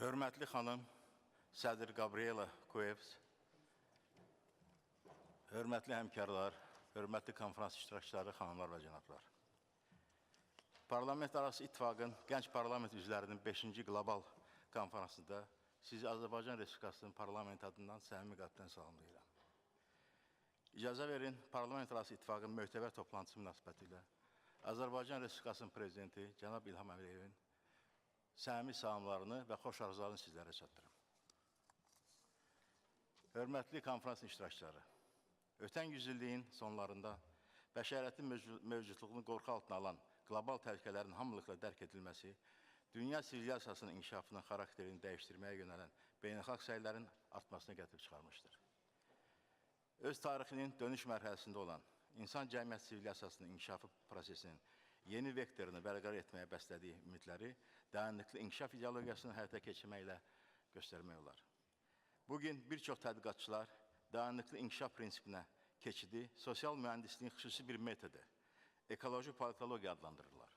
Hörmətli xanım Sədr Gabriela Cuevas, hörmətli həmkarlar, hörmətli konferans iştirakçıları, xanımlar və cənablar. Parlamentarians İttifaqın Gənc Parlament üzvlərinin 5-ci qlobal konferansında sizi Azərbaycan Respublikasının parlament adından səmimi qəlbdən salamlayıram. İcazə verin, Parlamentarians İttifaqın möhtəvər toplantısı münasibətilə Azərbaycan Respublikasının prezidenti cənab İlham Əliyevin səmimi salamlarını və xoş arzularını sizlərə çatdırım. Hörmətli konferans iştirakçıları, ötən yüzilliyin sonlarında bəşəriyyətin mövcudluğunu qorxu altına alan qlobal təhlükələrin hamılıqla dərk edilməsi, dünya sivilizasiyasının inkişafının xarakterini dəyişdirməyə yönələn beynəlxalq səylərin artmasına gətirib çıxarmışdır. Öz tarixinin dönüş mərhələsində olan insan cəmiyyət sivilizasiyasının inkişafı prosesinin yeni vektorunu bərqərar etməyə bəslədiyi ümidləri dayanıqlı inkişaf ideologiyasını həyata keçirməklə göstərmək olar. Bugün bir çox tədqiqatçılar dayanıqlı inkişaf prinsipinə keçidi sosial mühəndisliyin xüsusi bir metodu, ekoloji politologiya adlandırırlar.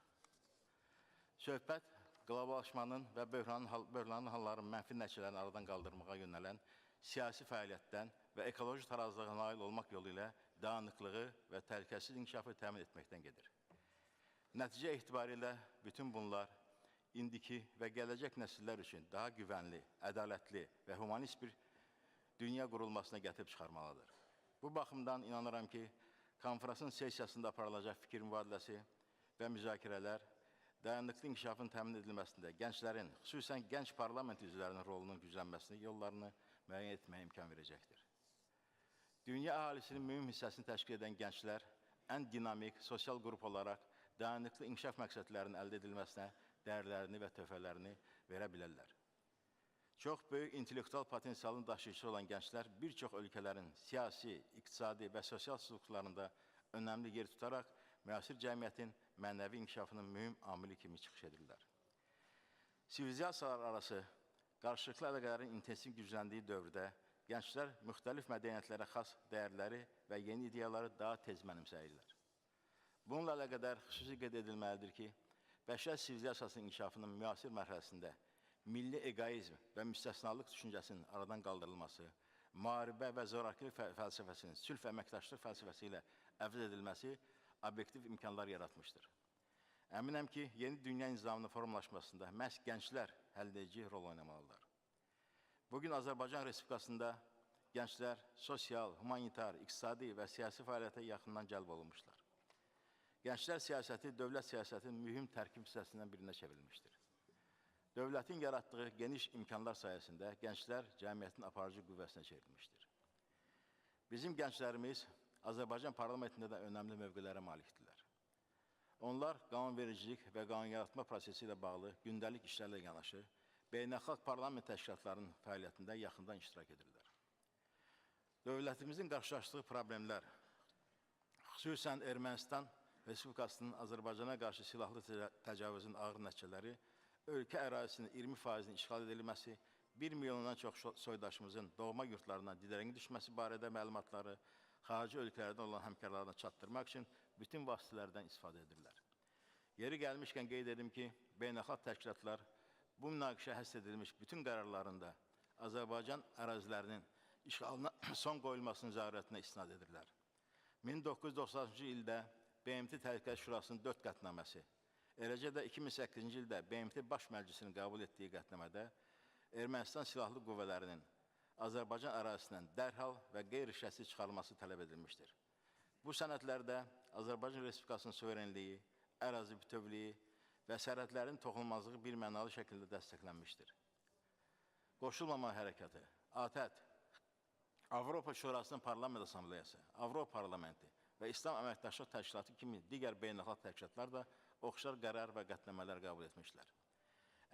Söhbət, qloballaşmanın və böhranlı halların mənfi nəticələrini aradan qaldırmağa yönələn siyasi fəaliyyətdən və ekoloji tarazlığa nail olmaq yolu ilə dayanıqlığı və təhlükəsiz inkişafı təmin etməkdən gedir. Nəticə etibarilə bütün bunlar indiki və gələcək nəsillər üçün daha güvənli, ədalətli və humanist bir dünya qurulmasına gətirib çıxarmalıdır. Bu baxımdan inanıram ki, konferansın sessiyasında aparılacaq fikir mübadiləsi və müzakirələr dayanıqlı inkişafın təmin edilməsində gənclərin, xüsusən gənc parlament üzvlərinin rolunun güclənməsini, yollarını müəyyən etməyə imkan verəcəkdir. Dünya əhalisinin mühüm hissəsini təşkil edən gənclər ən dinamik sosial qrup olaraq dayanıqlı inkişaf məqsədlərinin əldə edilməsinə dəyərlərini və töhfələrini verə bilərlər. Çox böyük intellektual potensialın daşıyıcısı olan gənclər bir çox ölkələrin siyasi, iqtisadi və sosial strukturlarında önəmli yer tutaraq müasir cəmiyyətin mənəvi inkişafının mühüm amili kimi çıxış edirlər. Sivilizasiyalar arası qarşılıqlı əlaqələrin intensiv gücləndiyi dövrdə gənclər müxtəlif mədəniyyətlərə xas dəyərləri və yeni ideyaları daha tez mənimsəyirlər. Bununla əlaqədar xüsusi qeyd edilməlidir ki, bəşər sivilizasiyasının inkişafının müasir mərhələsində milli egoizm və müstəsnalıq düşüncəsinin aradan qaldırılması, müharibə və zorakılıq fəlsəfəsinin sülh və əməkdaşlıq fəlsəfəsi ilə əvəz edilməsi obyektiv imkanlar yaratmışdır. Əminəm ki, yeni dünya nizamının formalaşmasında məhz gənclər həlledici rol oynamalıdırlar. Bugün Azərbaycan Respublikasında gənclər sosial, humanitar, iqtisadi və siyasi fəaliyyətə yaxından cəlb olunmuşlar. Gənclər siyasəti dövlət siyasətinin mühüm tərkib hissəsindən birinə çevrilmişdir. Dövlətin yaratdığı geniş imkanlar sayəsində gənclər cəmiyyətin aparıcı qüvvəsinə çevrilmişdir. Bizim gənclərimiz Azərbaycan parlamentində də önəmli mövqelərə malikdirlər. Onlar qanunvericilik və qanunyaratma prosesi ilə bağlı gündəlik işlərlə yanaşı, beynəlxalq parlament təşkilatlarının fəaliyyətində yaxından iştirak edirlər. Dövlətimizin qarşılaşdığı problemlər, xüsusən Ermənistan Respublikasının Azərbaycana qarşı silahlı təcavüzün ağır nəticələri, ölkə ərazisinin 20%-nin işğal edilməsi, 1 milyondan çox soydaşımızın doğma yurtlarına didərəngə düşməsi barədə məlumatları xarici ölkələrdən olan həmkarlarına çatdırmaq üçün bütün vasitələrdən istifadə edirlər. Yeri gəlmişkən qeyd edim ki, beynəlxalq təşkilatlar bu münaqişə həsr edilmiş bütün qərarlarında Azərbaycan ərazilərinin işğalına son qoyulmasının zərurətinə istinad edirlər. 1996-cı ildə BMT Təhlükəsizlik Şurasının 4 qətnaməsi, eləcə də 2008-ci ildə BMT Baş Məclisinin qəbul etdiyi qətnamədə Ermənistan silahlı qüvvələrinin Azərbaycan ərazisindən dərhal və qeyri-şərtsiz çıxarılması tələb edilmişdir. Bu sənədlərdə Azərbaycan Respublikasının suverenliyi, ərazi bütövlüyü və sərhədlərin toxunulmazlığı bir mənalı şəkildə dəstəklənmişdir. Qoşulmama hərəkatı, ATƏT, Avropa Şurasının Parlament Assambleyası, Avropa Parlamenti və İslam Əməkdaşlıq Təşkilatı kimi digər beynəlxalq təşkilatlar da oxşar qərar və qətnamələr qəbul etmişlər.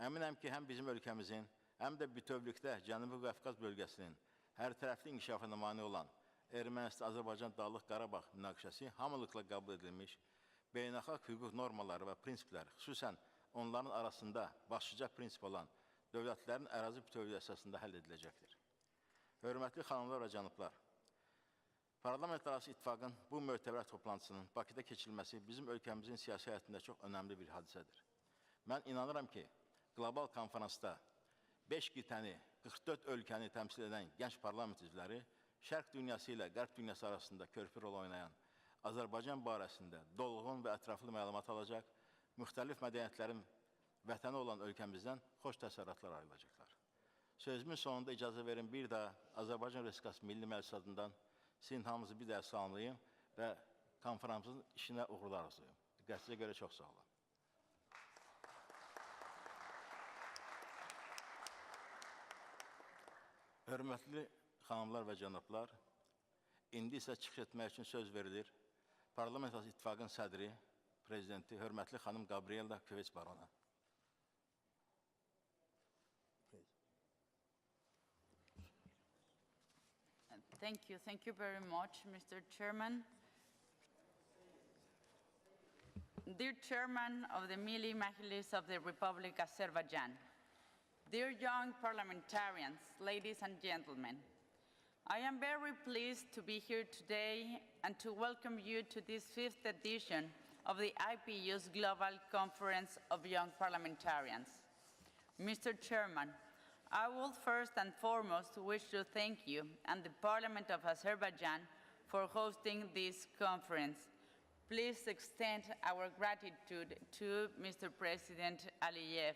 Əminəm ki, həm bizim ölkəmizin, həm də bütövlükdə Cənubi Qafqaz bölgəsinin hər tərəfli inkişafına mane olan Ermənistan-Azərbaycan Dağlıq Qarabağ münaqişəsi hamılıqla qəbul edilmiş, beynəlxalq hüquq normaları və prinsiplər, xüsusən onların arasında başlıca prinsip olan dövlətlərin ərazi bütövlüyü əsasında həll ediləcəkdir. Hörmətli xanımlar və cənablar, Parlamentarası İttifaqın bu möhtəbər toplantısının Bakıda keçirilməsi bizim ölkəmizin siyasi həyatında çox önəmli bir hadisədir. Mən inanıram ki, qlobal konferansda 5 qitəni, 44 ölkəni təmsil edən gənc parlament üzvləri Şərq dünyası ilə Qərb dünyası arasında körpü rol oynayan Azərbaycan barəsində dolğun və ətraflı məlumat alacaq, müxtəlif mədəniyyətlərin vətəni olan ölkəmizdən xoş təsərrüatlar ayrılacaqlar. Sözümün sonunda icazə verin bir daha Azərbaycan Respublikası Milli Məclisi adından sizin hamınızı bir daha salamlayayım və konferansın işinə uğurlar arzulayım. Diqqətinizə görə çox sağ olun. Hörmətli xanımlar və cənablar, indi isə çıxış etmək üçün söz verilir Parlamentarians İttifaqın sədri, prezidenti, hörmətli xanım Gabriela Cuevas Barrona. Thank you very much, Mr. Chairman. Dear Chairman of the Milli Majlis of the Republic of Azerbaijan, dear young parliamentarians, ladies and gentlemen, I am very pleased to be here today and to welcome you to this 5th edition of the IPU's Global Conference of Young Parliamentarians. Mr. Chairman, I would first and foremost wish to thank you and the Parliament of Azerbaijan for hosting this conference. Please extend our gratitude to Mr. President Aliyev.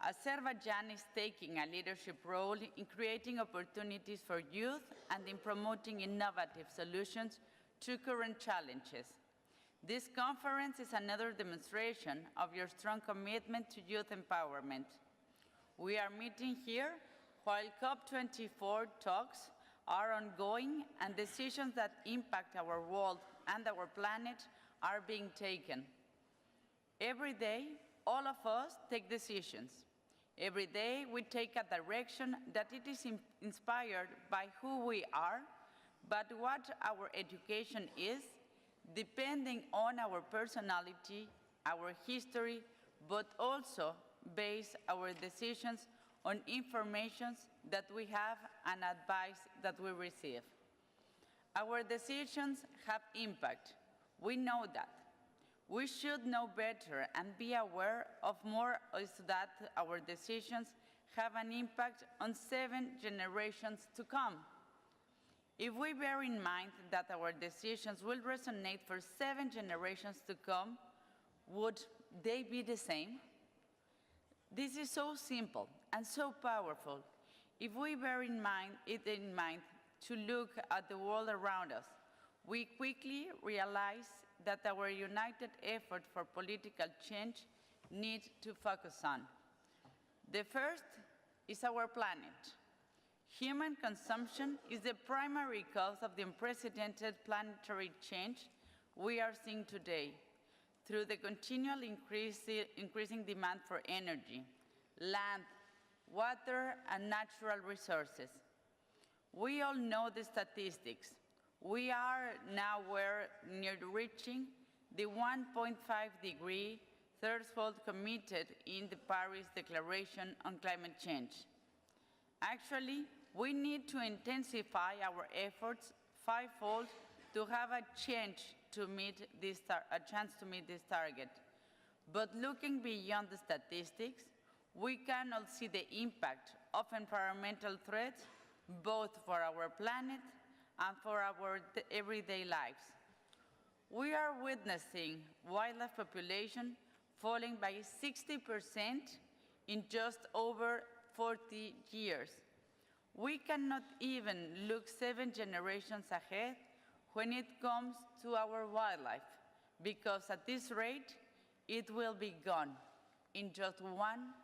Azerbaijan is taking a leadership role in creating opportunities for youth and in promoting innovative solutions to current challenges. This conference is another demonstration of your strong commitment to youth empowerment. We are meeting here while COP24 talks are ongoing and decisions that impact our world and our planet are being taken. Every day, all of us take decisions. Every day, we take a direction that it is inspired by who we are, but what our education is, depending on our personality, our history, but also base our decisions on information that we have and advice that we receive. Our decisions have impact. We know that. We should know better and be aware of more so that our decisions have an impact on 7 generations to come. If we bear in mind that our decisions will resonate for 7 generations to come, would they be the same? This is so simple and so powerful. If we bear in mind to look at the world around us, we quickly realize that our united effort for political change needs to focus on. The first is our planet. Human consumption is the primary cause of the unprecedented planetary change we are seeing today through the continual increasing demand for energy, land, water, and natural resources. We all know the statistics. We are now near reaching the 1.5-degree threshold committed in the Paris Declaration on Climate Change. Actually, we need to intensify our efforts fivefold to have a chance to meet this target. But looking beyond the statistics, we cannot see the impact of environmental threats, both for our planet and for our everyday lives. We are witnessing wildlife population falling by 60% in just over 40 years. We cannot even look 7 generations ahead when it comes to our wildlife, because at this rate, it will be gone in just 1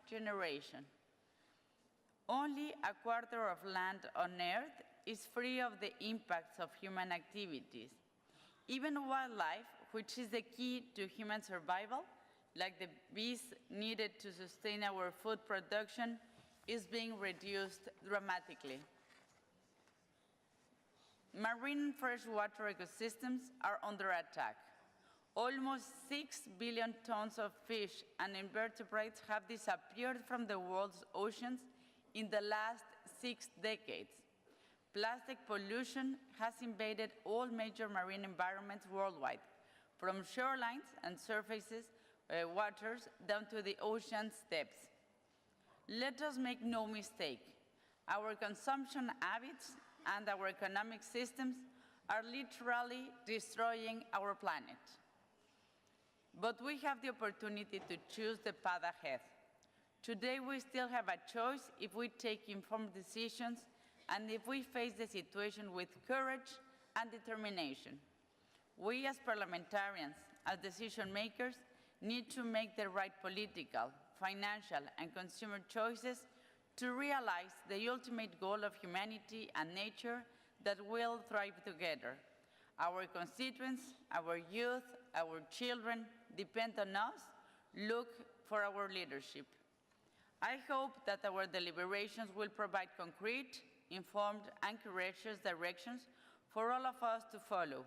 generation. Only a quarter of land on Earth is free of the impacts of human activities. Even wildlife, which is the key to human survival, like the bees needed to sustain our food production, is being reduced dramatically. Marine and freshwater ecosystems are under attack. Almost 6 billion tons of fish and invertebrates have disappeared from the world's oceans in the last 6 decades. Plastic pollution has invaded all major marine environments worldwide, from shorelines and surfaces waters down to the ocean depths. Let us make no mistake. Our consumption habits and our economic systems are literally destroying our planet. But we have the opportunity to choose the path ahead. Today, we still have a choice if we take informed decisions and if we face the situation with courage and determination. We as parliamentarians, as decision makers, need to make the right political, financial, and consumer choices to realize the ultimate goal of humanity and nature that will thrive together. Our constituents, our youth, our children depend on us. Look for our leadership. I hope that our deliberations will provide concrete, informed, and courageous directions for all of us to follow.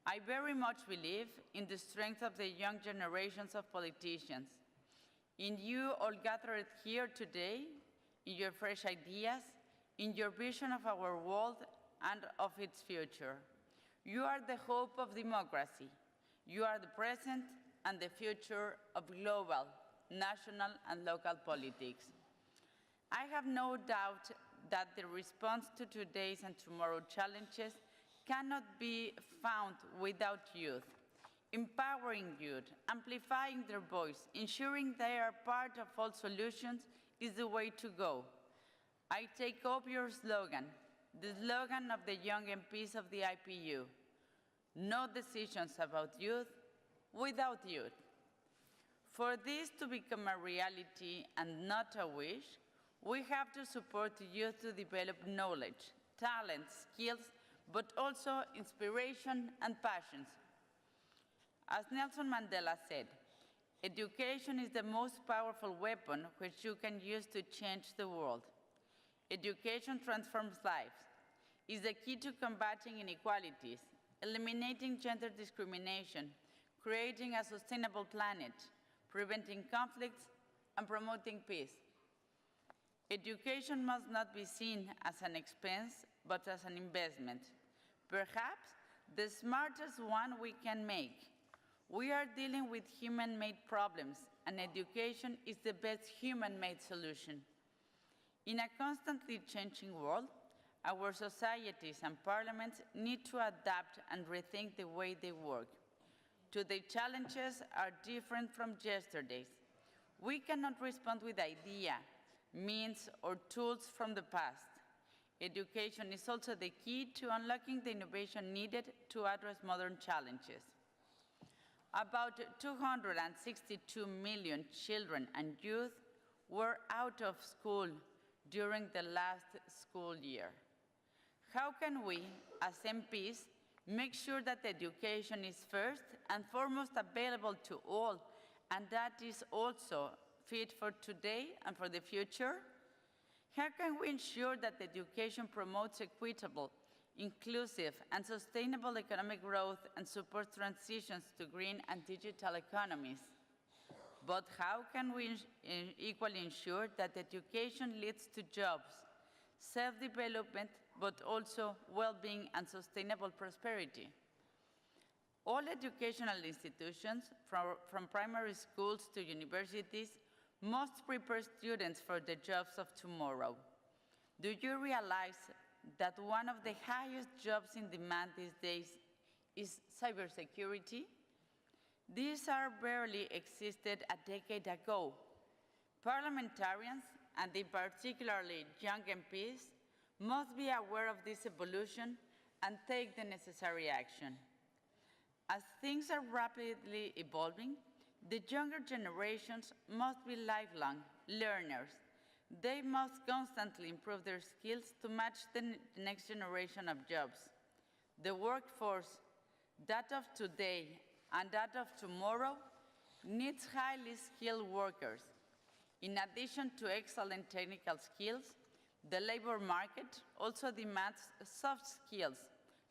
I very much believe in the strength of the young generations of politicians, in you all gathered here today, in your fresh ideas, in your vision of our world and of its future. You are the hope of democracy. You are the present and the future of global, national, and local politics. I have no doubt that the response to today's and tomorrow's challenges cannot be found without youth. Empowering youth, amplifying their voice, ensuring they are part of all solutions is the way to go. I take up your slogan, the slogan of the young MPs of the IPU. No decisions about youth without youth. For this to become a reality and not a wish, we have to support youth to develop knowledge, talent, skills, but also inspiration and passions. As Nelson Mandela said, education is the most powerful weapon which you can use to change the world. Education transforms lives, is the key to combating inequalities, eliminating gender discrimination, creating a sustainable planet, preventing conflicts, and promoting peace. Education must not be seen as an expense, but as an investment, perhaps the smartest one we can make. We are dealing with human-made problems, and education is the best human-made solution. In a constantly changing world, our societies and parliaments need to adapt and rethink the way they work. Today's challenges are different from yesterday's. We cannot respond with ideas, means, or tools from the past. Education is also the key to unlocking the innovation needed to address modern challenges. About 262 million children and youth were out of school during the last school year. How can we, as MPs, make sure that education is first and foremost available to all, and that is also fit for today and for the future? How can we ensure that education promotes equitable, inclusive, and sustainable economic growth and supports transitions to green and digital economies? But how can we equally ensure that education leads to jobs, self-development, but also well-being and sustainable prosperity? All educational institutions, from primary schools to universities, must prepare students for the jobs of tomorrow. Do you realize that one of the highest jobs in demand these days is cybersecurity? These are barely existed a decade ago. Parliamentarians, and in particularly young MPs, must be aware of this evolution and take the necessary action. As things are rapidly evolving, the younger generations must be lifelong learners. They must constantly improve their skills to match the next generation of jobs. The workforce, that of today and that of tomorrow, needs highly skilled workers. In addition to excellent technical skills, the labor market also demands soft skills,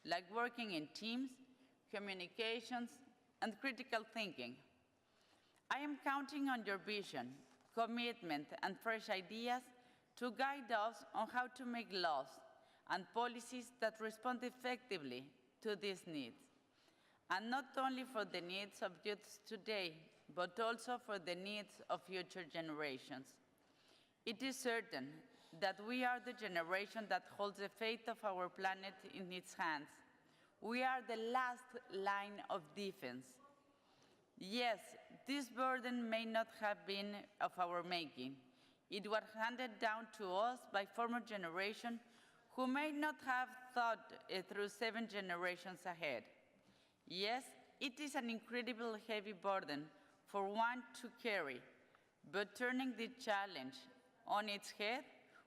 like working in teams, communications, and critical thinking. I am counting on your vision, commitment, and fresh ideas to guide us on how to make laws and policies that respond effectively to these needs, and not only for the needs of youth today, but also for the needs of future generations. It is certain that we are the generation that holds the fate of our planet in its hands. We are the last line of defense. Yes, this burden may not have been of our making. It was handed down to us by former generations who may not have thought it through 7 generations ahead. Yes, it is an incredibly heavy burden for one to carry, but turning the challenge on its head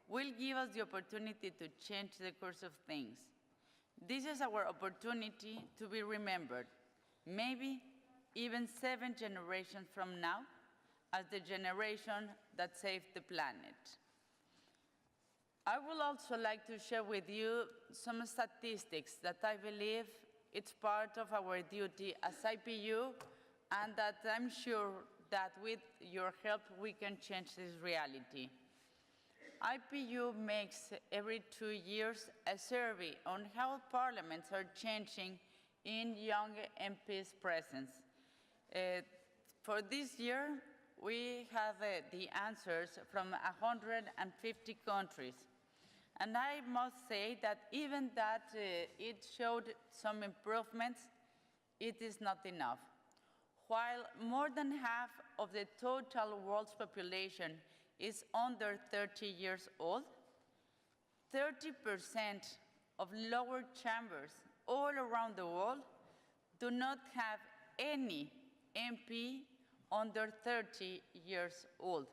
will give us the opportunity to change the course of things. This is our opportunity to be remembered, maybe even 7 generations from now, as the generation that saved the planet. I would also like to share with you some statistics that I believe it's part of our duty as IPU, and that I'm sure that with your help we can change this reality. IPU makes every 2 years a survey on how parliaments are changing in young MPs' presence. For this year, we have the answers from 150 countries. And I must say that even that it showed some improvements, it is not enough. While more than half of the total world's population is under 30 years old, 30% of lower chambers all around the world do not have any MP under 30 years old.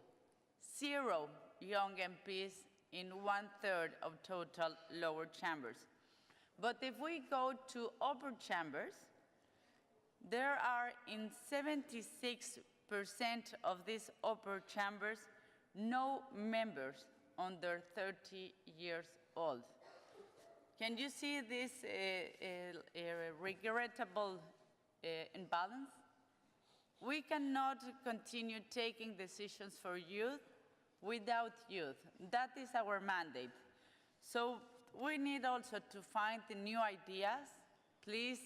0 young MPs in 1/3 of total lower chambers. But if we go to upper chambers, there are in 76% of these upper chambers no members under 30 years old. Can you see this regrettable imbalance? We cannot continue taking decisions for youth without youth. That is our mandate. So we need also to find the new ideas. Please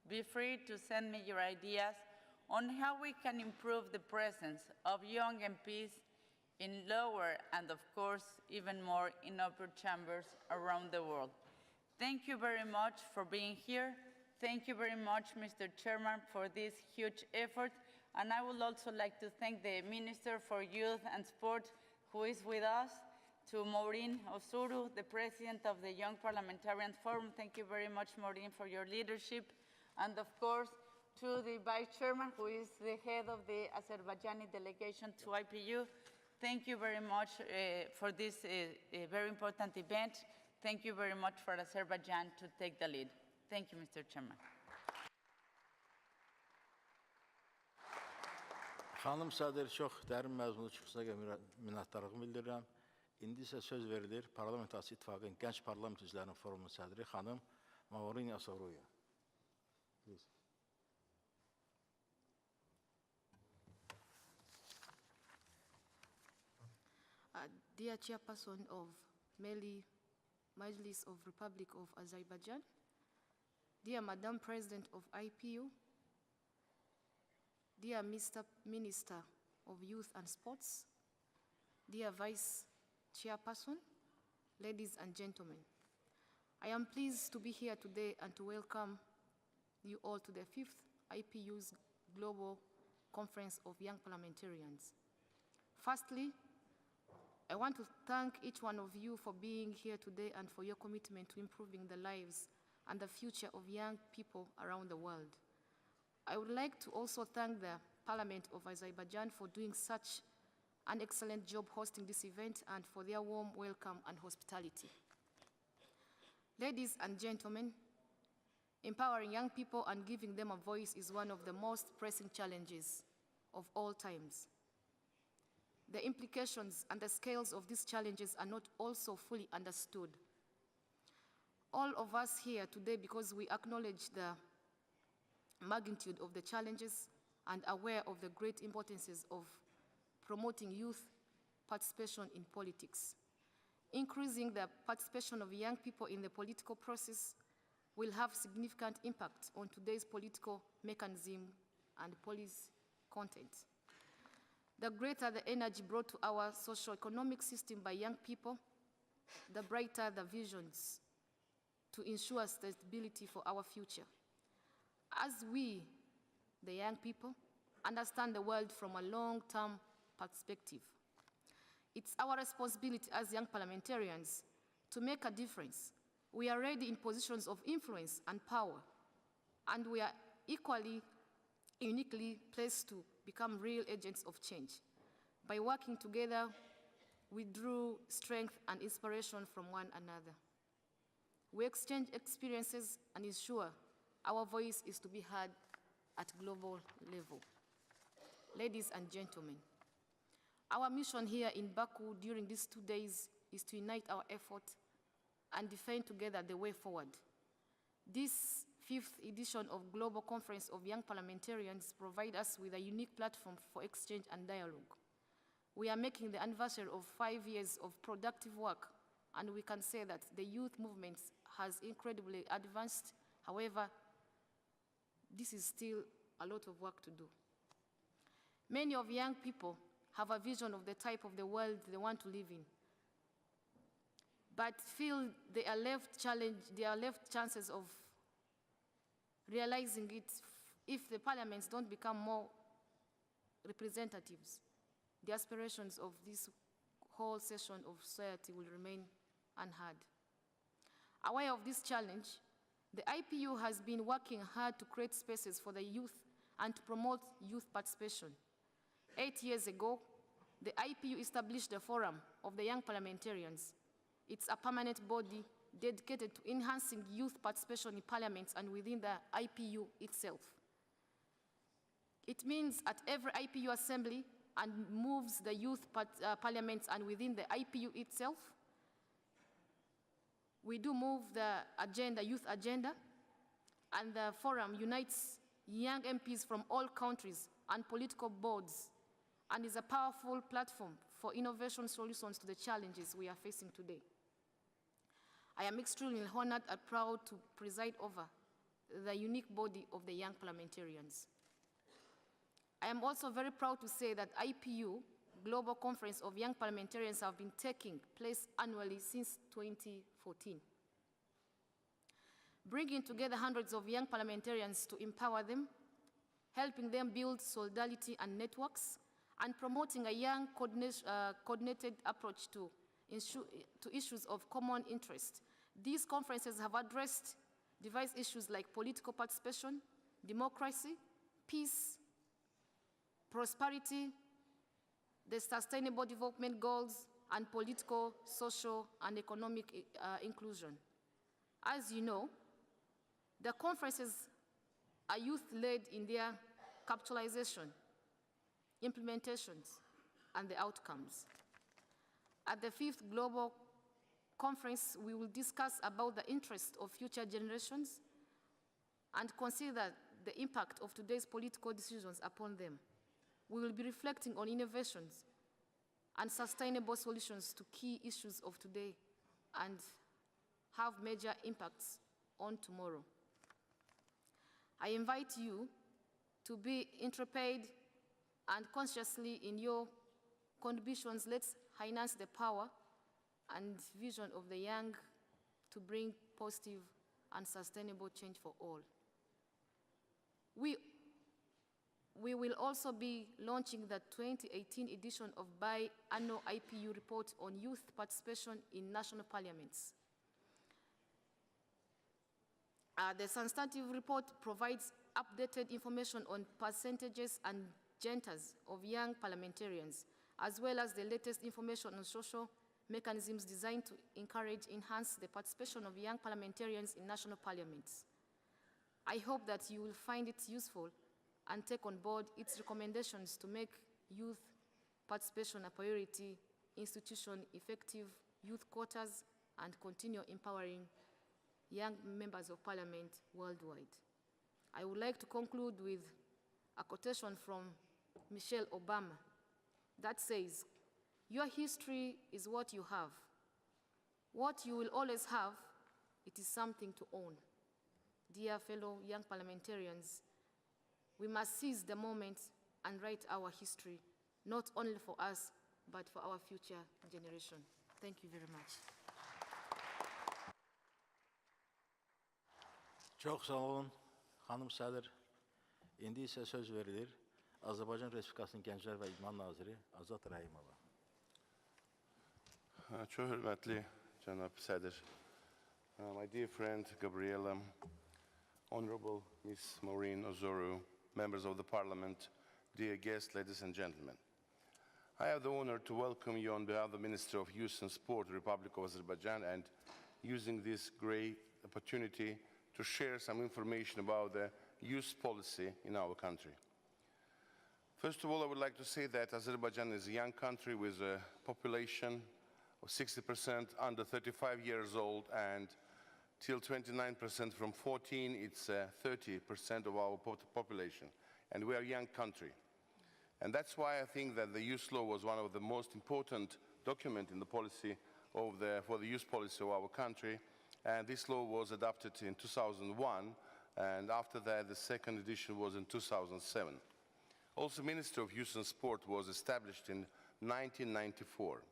be free to send me your ideas on how we can improve the presence of young MPs in lower and, of course, even more in upper chambers around the world. Thank you very much for being here. Thank you very much, Mr. Chairman, for this huge effort. And I would also like to thank the Minister for Youth and Sport, who is with us, to Mourine, Osoru, the President of the Young Parliamentarians Forum. Thank you very much, Mourine, for your leadership. And of course, to the Vice Chairman, who is the head of the Azerbaijani delegation to IPU. Thank you very much for this very important event. Thank you very much for Azerbaijan to take the lead. Thank you, Mr. Chairman. Xanım Sadir, çox dərin məzmunlu çıxışına minnətdarlığımı bildirirəm. İndi isə söz verilir Parlamentarası İttifaqın Gənc Parlament üzvlərinin forumunun sədri xanım Mourine Osoru'ya. Dear Chairperson of Majlis of Republic of Azerbaijan, dear Madam President of IPU, dear Mr. Minister of Youth and Sports, dear Vice Chairperson, ladies and gentlemen, I am pleased to be here today and to welcome you all to the 5th IPU's Global Conference of Young Parliamentarians. Firstly, I want to thank each one of you for being here today and for your commitment to improving the lives and the future of young people around the world. I would like to also thank the Parliament of Azerbaijan for doing such an excellent job hosting this event and for their warm welcome and hospitality. Ladies and gentlemen, empowering young people and giving them a voice is one of the most pressing challenges of all times. The implications and the scales of these challenges are not also fully understood. All of us here today, because we acknowledge the magnitude of the challenges and aware of the great importances of promoting youth participation in politics. Increasing the participation of young people in the political process will have significant impact on today's political mechanism and policy content. The greater the energy brought to our socio-economic system by young people, the brighter the visions to ensure stability for our future. As we, the young people, understand the world from a long-term perspective, it's our responsibility as young parliamentarians to make a difference. We are already in positions of influence and power, and we are equally, uniquely placed to become real agents of change. By working together, we drew strength and inspiration from one another. We exchange experiences and ensure our voice is to be heard at global level. Ladies and gentlemen, our mission here in Baku during these 2 days is to unite our effort and define together the way forward. This 5th edition of Global Conference of Young Parliamentarians provides us with a unique platform for exchange and dialogue. We are making the anniversary of 5 years of productive work, and we can say that the youth movement has incredibly advanced. However, this is still a lot of work to do. Many of young people have a vision of the type of the world they want to live in, but feel they are left chances of realizing it if the parliaments don't become more representatives. The aspirations of this whole section of society will remain unheard. Aware of this challenge, the IPU has been working hard to create spaces for the youth and to promote youth participation. 8 years ago, the IPU established the Forum of the Young Parliamentarians. It's a permanent body dedicated to enhancing youth participation in parliaments and within the IPU itself. It means at every IPU assembly and moves the youth parliaments and within the IPU itself. We do move the agenda, youth agenda, and the forum unites young MPs from all countries and political boards and is a powerful platform for innovation solutions to the challenges we are facing today. I am extremely honored and proud to preside over the unique body of the young parliamentarians. I am also very proud to say that IPU, Global Conference of Young Parliamentarians, have been taking place annually since 2014, bringing together hundreds of young parliamentarians to empower them, helping them build solidarity and networks, and promoting a young coordinated approach to issues of common interest. These conferences have addressed diverse issues like political participation, democracy, peace, prosperity, the Sustainable Development Goals, and political, social, and economic inclusion. As you know, the conferences are youth-led in their capitalization, implementations, and the outcomes. At the 5th Global Conference, we will discuss about the interest of future generations and consider the impact of today's political decisions upon them. We will be reflecting on innovations and sustainable solutions to key issues of today and have major impacts on tomorrow. I invite you to be intrepid and consciously in your contributions. Let's harness the power and vision of the young to bring positive and sustainable change for all. We will also be launching the 2018 edition of biannual IPU report on youth participation in national parliaments. The substantive report provides updated information on percentages and genders of young parliamentarians, as well as the latest information on social mechanisms designed to enhance the participation of young parliamentarians in national parliaments. I hope that you will find it useful and take on board its recommendations to make youth participation a priority, institution effective youth quotas, and continue empowering young members of parliament worldwide. I would like to conclude with a quotation from Michelle Obama that says, "Your history is what you have. What you will always have, it is something to own." Dear fellow young parliamentarians, we must seize the moment and write our history not only for us, but for our future generation. Thank you very much. Çox sağ olun, xanım sədr. İndi isə söz verilir Azərbaycan Respublikasının Gənclər və İdman Naziri Azad Rahimova. Çox hörmətli cənab sədr, my dear friend Gabriela, Honorable Ms. Mourine, Osoru, members of the Parliament, dear guests, ladies and gentlemen. I have the honor to welcome you on behalf of the Minister of Youth and Sport, Republic of Azerbaijan, and using this great opportunity to share some information about the youth policy in our country. First of all, I would like to say that Azerbaijan is a young country with a population of 60% under 35 years old, and till 29% from 14, it's 30% of our population. And we are a young country. And that's why I think that the youth law was one of the most important documents in the policy for the youth policy of our country. And this law was adopted in 2001, and after that, the second edition was in 2007. Also, Ministry of Youth and Sport was established in 1994.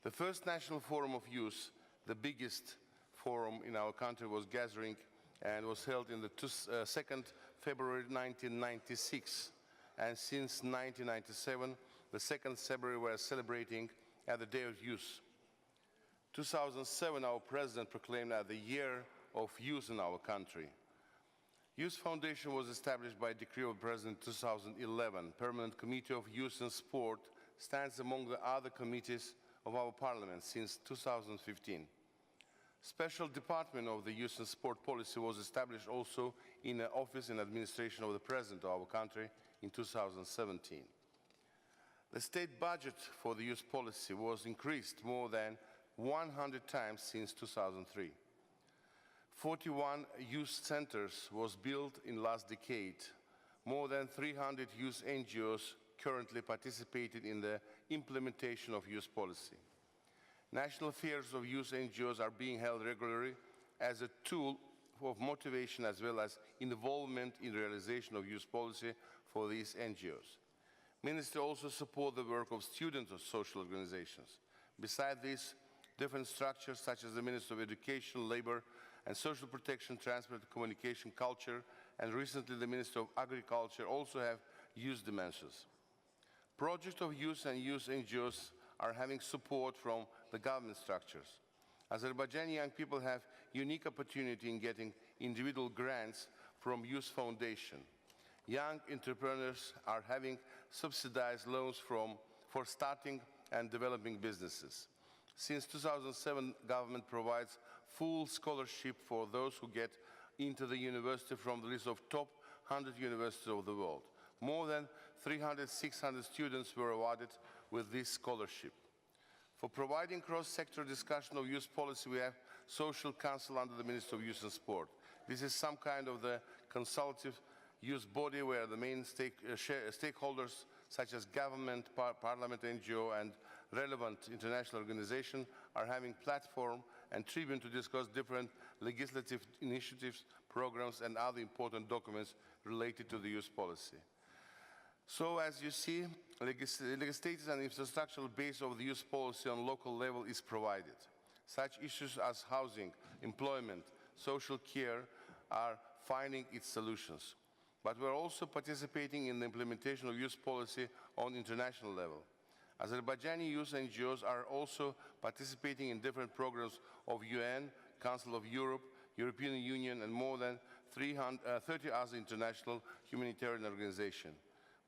The first National Forum of Youth, the biggest forum in our country, was gathering and was held in the 2nd February 1996. And since 1997, the 2nd February we are celebrating as the Day of Youth. 2007, our President proclaimed as the Year of Youth in our country. Youth Foundation was established by decree of President in 2011. Permanent Committee of Youth and Sport stands among the other committees of our Parliament since 2015. Special Department of the Youth and Sport Policy was established also in the office and administration of the President of our country in 2017. The state budget for the youth policy was increased more than 100 times since 2003. 41 youth centers was built in last decade. More than 300 youth NGOs currently participated in the implementation of youth policy. National fairs of youth NGOs are being held regularly as a tool of motivation as well as involvement in realization of youth policy for these NGOs. Ministry also support the work of students of social organizations. Besides this, different structures such as the Ministry of Education, Labor and Social Protection, Transport, Communication, Culture, and recently the Ministry of Agriculture also have youth dimensions. Projects of youth and youth NGOs are having support from the government structures. Azerbaijani young people have unique opportunity in getting individual grants from Youth Foundation. Young entrepreneurs are having subsidized loans for starting and developing businesses. Since 2007, government provides full scholarship for those who get into the university from the list of top 100 universities of the world. More than 300-600 students were awarded with this scholarship. For providing cross-sector discussion of youth policy, we have Social Council under the Ministry of Youth and Sport. This is some kind of the consultative youth body where the main stakeholders such as government, parliament, NGO, and relevant international organizations are having platform and tribune to discuss different legislative initiatives, programs, and other important documents related to the youth policy. So, as you see, legislative and infrastructural base of the youth policy on local level is provided. Such issues as housing, employment, social care are finding its solutions. But we are also participating in the implementation of youth policy on international level. Azerbaijani youth NGOs are also participating in different programs of UN, Council of Europe, European Union, and more than 30 other international humanitarian organizations.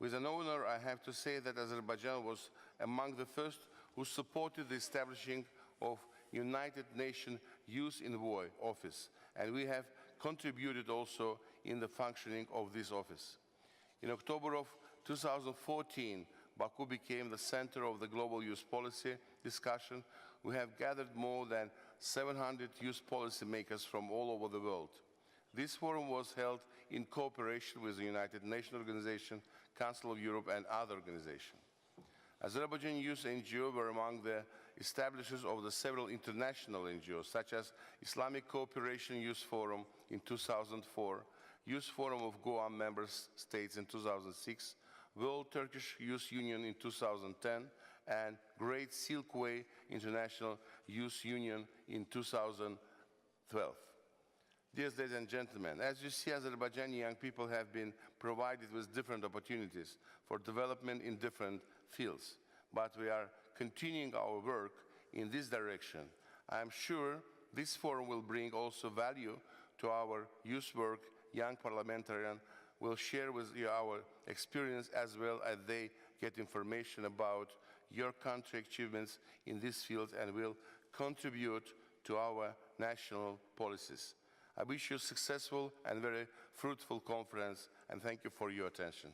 With an honor, I have to say that Azerbaijan was among the first who supported the establishing of United Nations Youth Envoy Office, and we have contributed also in the functioning of this office. In October of 2014, Baku became the center of the global youth policy discussion. We have gathered more than 700 youth policy makers from all over the world. This forum was held in cooperation with the United Nations Organization, Council of Europe, and other organizations. Azerbaijan Youth NGO were among the establishers of the several international NGOs, such as Islamic Cooperation Youth Forum in 2004, Youth Forum of Goa member states in 2006, World Turkish Youth Union in 2010, and Great Silkway International Youth Union in 2012. Dear ladies and gentlemen, as you see, Azerbaijani young people have been provided with different opportunities for development in different fields, but we are continuing our work in this direction. I am sure this forum will bring also value to our youth work. Young parliamentarians will share with you our experience as well as they get information about your country achievements in this field and will contribute to our national policies. I wish you a successful and very fruitful conference, and thank you for your attention.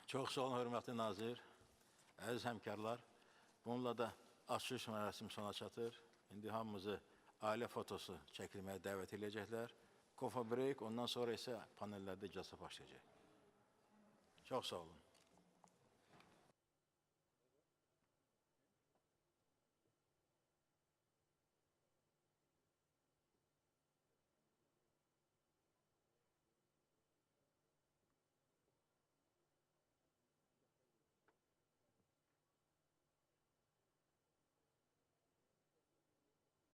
Çox sağ olun, hörmətli nazir, əziz həmkarlar. Bununla da açılış mərasimi sona çatır. İndi hamımızı ailə fotosu çəkilməyə dəvət edəcəklər. Coffee break, ondan sonra isə panellərdə iclasa başlayacaq. Çox sağ olun.